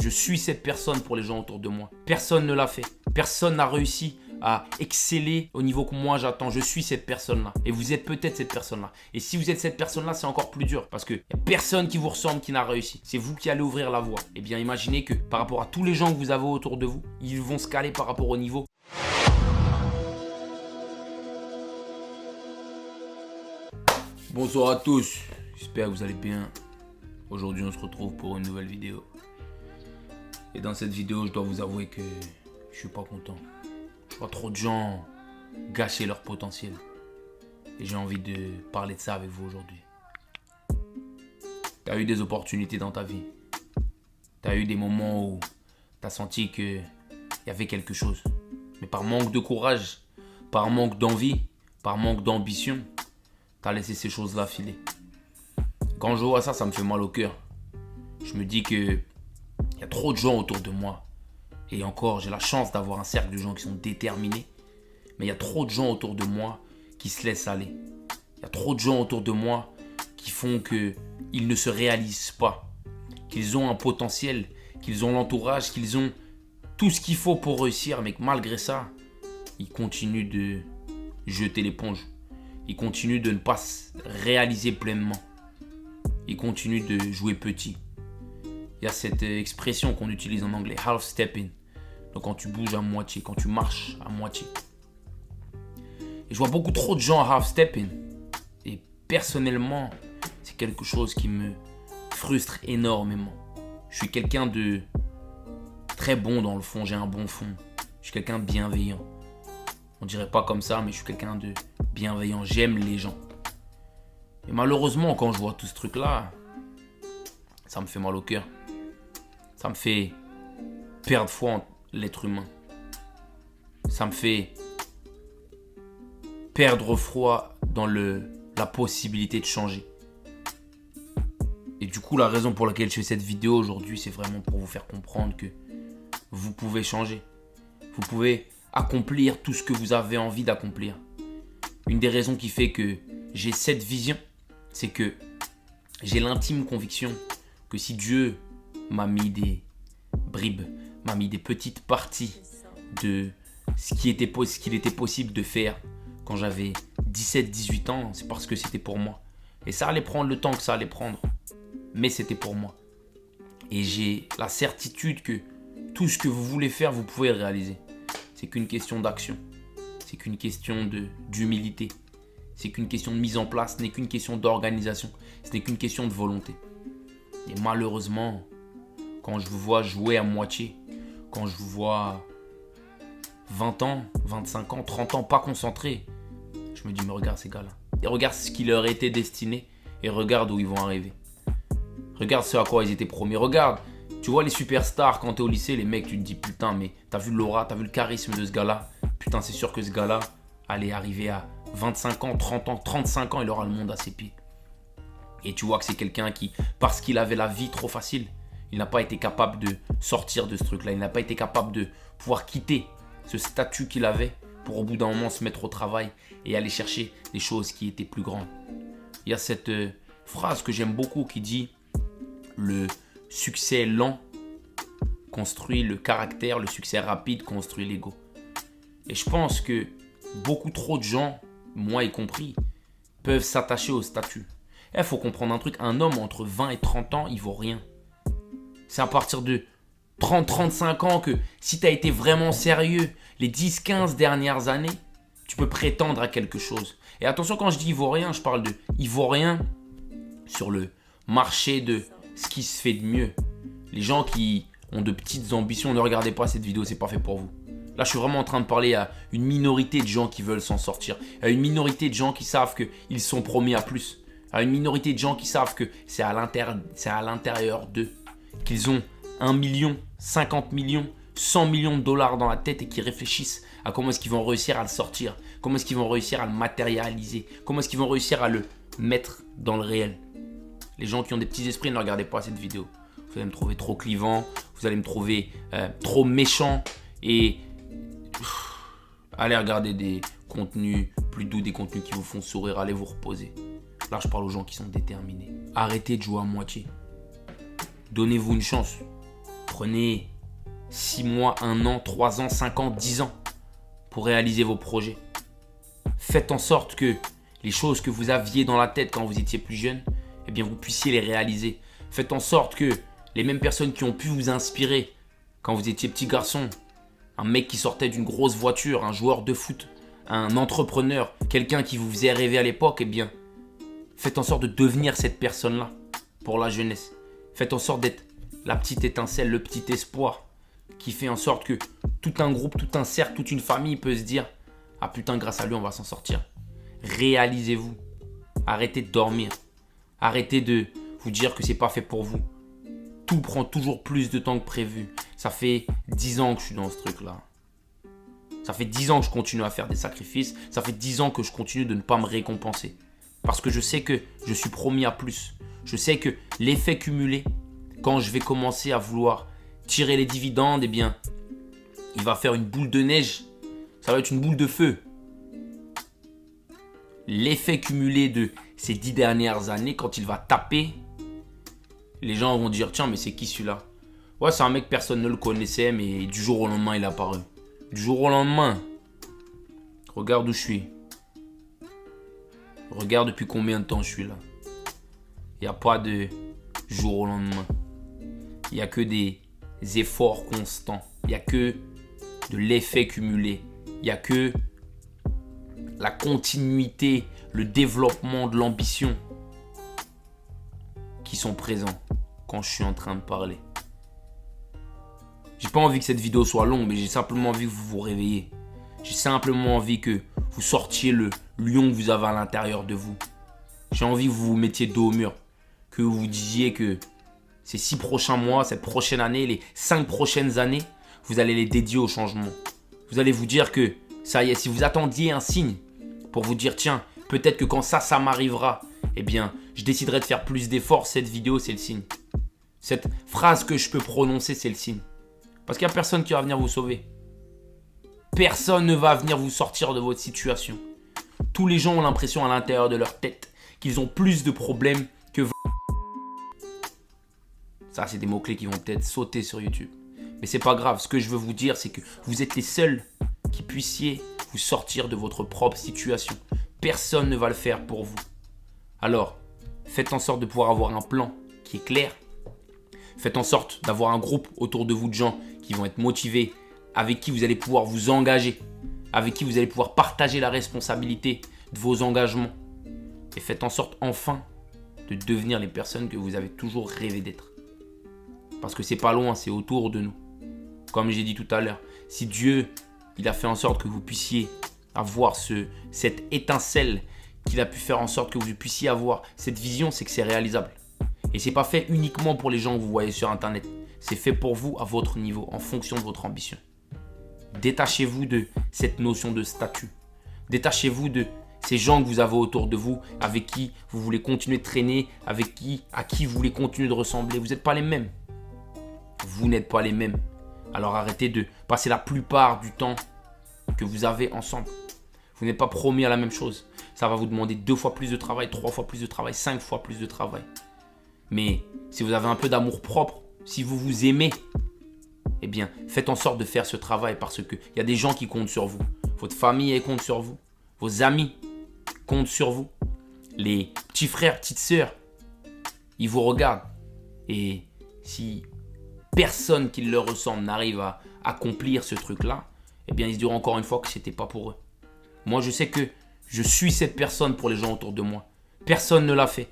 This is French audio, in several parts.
Je suis cette personne pour les gens autour de moi. Personne ne l'a fait. Personne n'a réussi à exceller au niveau que moi j'attends. Je suis cette personne-là. Et vous êtes peut-être cette personne-là. Et si vous êtes cette personne-là, c'est encore plus dur. Parce qu'il n'y a personne qui vous ressemble qui n'a réussi. C'est vous qui allez ouvrir la voie. Eh bien, imaginez que par rapport à tous les gens que vous avez autour de vous, ils vont se caler par rapport au niveau. Bonsoir à tous. J'espère que vous allez bien. Aujourd'hui, on se retrouve pour une nouvelle vidéo. Et dans cette vidéo, je dois vous avouer que je suis pas content. Je vois trop de gens gâcher leur potentiel. Et j'ai envie de parler de ça avec vous aujourd'hui. Tu as eu des opportunités dans ta vie. Tu as eu des moments où tu as senti qu'il y avait quelque chose. Mais par manque de courage, par manque d'envie, par manque d'ambition, tu as laissé ces choses-là filer. Quand je vois ça, ça me fait mal au cœur. Je me dis que il y a trop de gens autour de moi. Et encore, j'ai la chance d'avoir un cercle de gens qui sont déterminés. Mais il y a trop de gens autour de moi qui se laissent aller. Il y a trop de gens autour de moi qui font qu'ils ne se réalisent pas. Qu'ils ont un potentiel, qu'ils ont l'entourage, qu'ils ont tout ce qu'il faut pour réussir. Mais que malgré ça, ils continuent de jeter l'éponge. Ils continuent de ne pas se réaliser pleinement. Ils continuent de jouer petit. Il y a cette expression qu'on utilise en anglais, half stepping. Donc quand tu bouges à moitié, quand tu marches à moitié. Et je vois beaucoup trop de gens half stepping. Et personnellement, c'est quelque chose qui me frustre énormément. Je suis quelqu'un de très bon dans le fond, j'ai un bon fond. Je suis quelqu'un de bienveillant. On dirait pas comme ça, mais je suis quelqu'un de bienveillant. J'aime les gens. Et malheureusement, quand je vois tout ce truc-là, ça me fait mal au cœur. Ça me fait perdre foi en l'être humain. Ça me fait perdre foi dans la possibilité de changer. Et du coup, la raison pour laquelle je fais cette vidéo aujourd'hui, c'est vraiment pour vous faire comprendre que vous pouvez changer. Vous pouvez accomplir tout ce que vous avez envie d'accomplir. Une des raisons qui fait que j'ai cette vision, c'est que j'ai l'intime conviction que si Dieu m'a mis des bribes, m'a mis des petites parties de ce qu'il était possible de faire quand j'avais 17-18 ans, c'est parce que c'était pour moi. Et ça allait prendre le temps que ça allait prendre, mais c'était pour moi. Et j'ai la certitude que tout ce que vous voulez faire, vous pouvez le réaliser. C'est qu'une question d'action, c'est qu'une question d'humilité, c'est qu'une question de mise en place, ce n'est qu'une question d'organisation, ce n'est qu'une question de volonté. Et malheureusement, quand je vous vois jouer à moitié, quand je vous vois 20 ans, 25 ans, 30 ans, pas concentrés, je me dis, mais regarde ces gars-là. Et regarde ce qui leur était destiné et regarde où ils vont arriver. Regarde ce à quoi ils étaient promis. Regarde, tu vois les superstars quand t'es au lycée, les mecs, tu te dis, putain, mais t'as vu l'aura, t'as vu le charisme de ce gars-là. Putain, c'est sûr que ce gars-là allait arriver à 25 ans, 30 ans, 35 ans, il aura le monde à ses pieds. Et tu vois que c'est quelqu'un qui, parce qu'il avait la vie trop facile, il n'a pas été capable de sortir de ce truc-là. Il n'a pas été capable de pouvoir quitter ce statut qu'il avait pour au bout d'un moment se mettre au travail et aller chercher des choses qui étaient plus grandes. Il y a cette phrase que j'aime beaucoup qui dit « Le succès lent construit le caractère, le succès rapide construit l'ego ». Et je pense que beaucoup trop de gens, moi y compris, peuvent s'attacher au statut. Il faut comprendre un truc, un homme entre 20 et 30 ans, il vaut rien. C'est à partir de 30-35 ans que si tu as été vraiment sérieux les 10-15 dernières années, tu peux prétendre à quelque chose. Et attention, quand je dis il vaut rien, je parle de il vaut rien sur le marché de ce qui se fait de mieux. Les gens qui ont de petites ambitions, ne regardez pas cette vidéo, c'est pas fait pour vous. Là, je suis vraiment en train de parler à une minorité de gens qui veulent s'en sortir, à une minorité de gens qui savent qu'ils sont promis à plus. À une minorité de gens qui savent que c'est à l'intérieur d'eux, qu'ils ont 1 million, 50 millions, 100 millions de dollars dans la tête et qui réfléchissent à comment est-ce qu'ils vont réussir à le sortir, comment est-ce qu'ils vont réussir à le matérialiser, comment est-ce qu'ils vont réussir à le mettre dans le réel. Les gens qui ont des petits esprits, ne regardez pas cette vidéo. Vous allez me trouver trop clivant, vous allez me trouver trop méchant et allez regarder des contenus plus doux, des contenus qui vous font sourire, allez vous reposer. Là, je parle aux gens qui sont déterminés. Arrêtez de jouer à moitié. Donnez-vous une chance. Prenez 6 mois, 1 an, 3 ans, 5 ans, 10 ans pour réaliser vos projets. Faites en sorte que les choses que vous aviez dans la tête quand vous étiez plus jeune, eh bien vous puissiez les réaliser. Faites en sorte que les mêmes personnes qui ont pu vous inspirer quand vous étiez petit garçon, un mec qui sortait d'une grosse voiture, un joueur de foot, un entrepreneur, quelqu'un qui vous faisait rêver à l'époque, eh bien faites en sorte de devenir cette personne-là pour la jeunesse. Faites en sorte d'être la petite étincelle, le petit espoir qui fait en sorte que tout un groupe, tout un cercle, toute une famille peut se dire « Ah putain, grâce à lui, on va s'en sortir ». Réalisez-vous. Arrêtez de dormir. Arrêtez de vous dire que c'est pas fait pour vous. Tout prend toujours plus de temps que prévu. Ça fait 10 ans que je suis dans ce truc-là. Ça fait 10 ans que je continue à faire des sacrifices. Ça fait 10 ans que je continue de ne pas me récompenser. Parce que je sais que je suis promis à plus. Je sais que l'effet cumulé, quand je vais commencer à vouloir tirer les dividendes, eh bien, il va faire une boule de neige. Ça va être une boule de feu. L'effet cumulé de ces 10 dernières années, quand il va taper, les gens vont dire « Tiens, mais c'est qui celui-là ?» Ouais, c'est un mec, personne ne le connaissait, mais du jour au lendemain, il est apparu. Du jour au lendemain. Regarde où je suis. Regarde depuis combien de temps je suis là. Il n'y a pas de jour au lendemain. Il n'y a que des efforts constants. Il n'y a que de l'effet cumulé. Il n'y a que la continuité, le développement de l'ambition qui sont présents quand je suis en train de parler. J'ai pas envie que cette vidéo soit longue, mais j'ai simplement envie que vous vous réveillez. J'ai simplement envie que vous sortiez le lion que vous avez à l'intérieur de vous. J'ai envie que vous vous mettiez dos au mur. Que vous vous disiez que ces 6 prochains mois, cette prochaine année, les 5 prochaines années, vous allez les dédier au changement. Vous allez vous dire que, ça y est, si vous attendiez un signe pour vous dire, tiens, peut-être que quand ça m'arrivera, eh bien, je déciderai de faire plus d'efforts, cette vidéo, c'est le signe. Cette phrase que je peux prononcer, c'est le signe. Parce qu'il n'y a personne qui va venir vous sauver. Personne ne va venir vous sortir de votre situation. Tous les gens ont l'impression à l'intérieur de leur tête qu'ils ont plus de problèmes que vous. Ça, c'est des mots-clés qui vont peut-être sauter sur YouTube. Mais c'est pas grave. Ce que je veux vous dire, c'est que vous êtes les seuls qui puissiez vous sortir de votre propre situation. Personne ne va le faire pour vous. Alors, faites en sorte de pouvoir avoir un plan qui est clair. Faites en sorte d'avoir un groupe autour de vous de gens qui vont être motivés, avec qui vous allez pouvoir vous engager, avec qui vous allez pouvoir partager la responsabilité de vos engagements. Et faites en sorte enfin de devenir les personnes que vous avez toujours rêvé d'être. Parce que c'est pas loin, c'est autour de nous. Comme j'ai dit tout à l'heure, si Dieu il a fait en sorte que vous puissiez avoir cette étincelle, qu'il a pu faire en sorte que vous puissiez avoir cette vision, c'est que c'est réalisable. Et c'est pas fait uniquement pour les gens que vous voyez sur Internet. C'est fait pour vous à votre niveau, en fonction de votre ambition. Détachez-vous de cette notion de statut. Détachez-vous de ces gens que vous avez autour de vous, avec qui vous voulez continuer de traîner, à qui vous voulez continuer de ressembler. Vous n'êtes pas les mêmes. Vous n'êtes pas les mêmes. Alors arrêtez de passer la plupart du temps que vous avez ensemble. Vous n'êtes pas promis à la même chose. Ça va vous demander 2 fois plus de travail, 3 fois plus de travail, 5 fois plus de travail. Mais si vous avez un peu d'amour propre, si vous vous aimez, eh bien, faites en sorte de faire ce travail parce qu'il y a des gens qui comptent sur vous. Votre famille elle compte sur vous. Vos amis comptent sur vous. Les petits frères, petites sœurs, ils vous regardent. Et si personne qui leur ressemble n'arrive à accomplir ce truc-là, eh bien, ils se diront encore une fois que ce n'était pas pour eux. Moi, je sais que je suis cette personne pour les gens autour de moi. Personne ne l'a fait.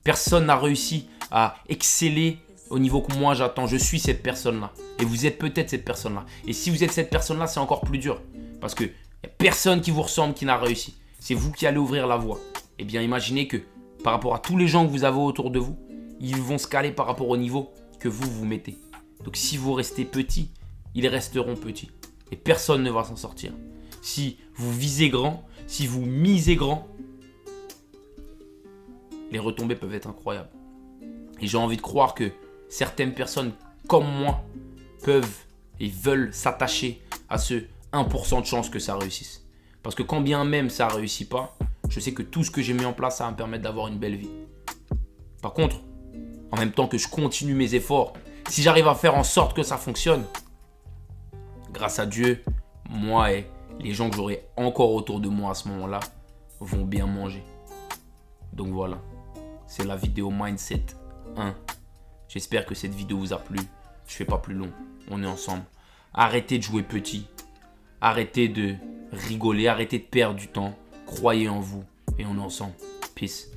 Personne n'a réussi à exceller au niveau que moi j'attends. Je suis cette personne-là. Et vous êtes peut-être cette personne-là. Et si vous êtes cette personne-là, c'est encore plus dur. Parce qu'il n'y a personne qui vous ressemble qui n'a réussi. C'est vous qui allez ouvrir la voie. Eh bien, imaginez que par rapport à tous les gens que vous avez autour de vous, ils vont se caler par rapport au niveau que vous vous mettez. Donc si vous restez petit, ils resteront petits. Et personne ne va s'en sortir. Si vous visez grand, si vous misez grand, les retombées peuvent être incroyables. Et j'ai envie de croire que certaines personnes comme moi peuvent et veulent s'attacher à ce 1% de chance que ça réussisse. Parce que quand bien même ça ne réussit pas, je sais que tout ce que j'ai mis en place, ça va me permettre d'avoir une belle vie. Par contre, en même temps que je continue mes efforts, si j'arrive à faire en sorte que ça fonctionne, grâce à Dieu, moi et les gens que j'aurai encore autour de moi à ce moment-là vont bien manger. Donc voilà, c'est la vidéo Mindset 1. J'espère que cette vidéo vous a plu. Je fais pas plus long, on est ensemble. Arrêtez de jouer petit. Arrêtez de rigoler, arrêtez de perdre du temps. Croyez en vous et on est ensemble. Peace.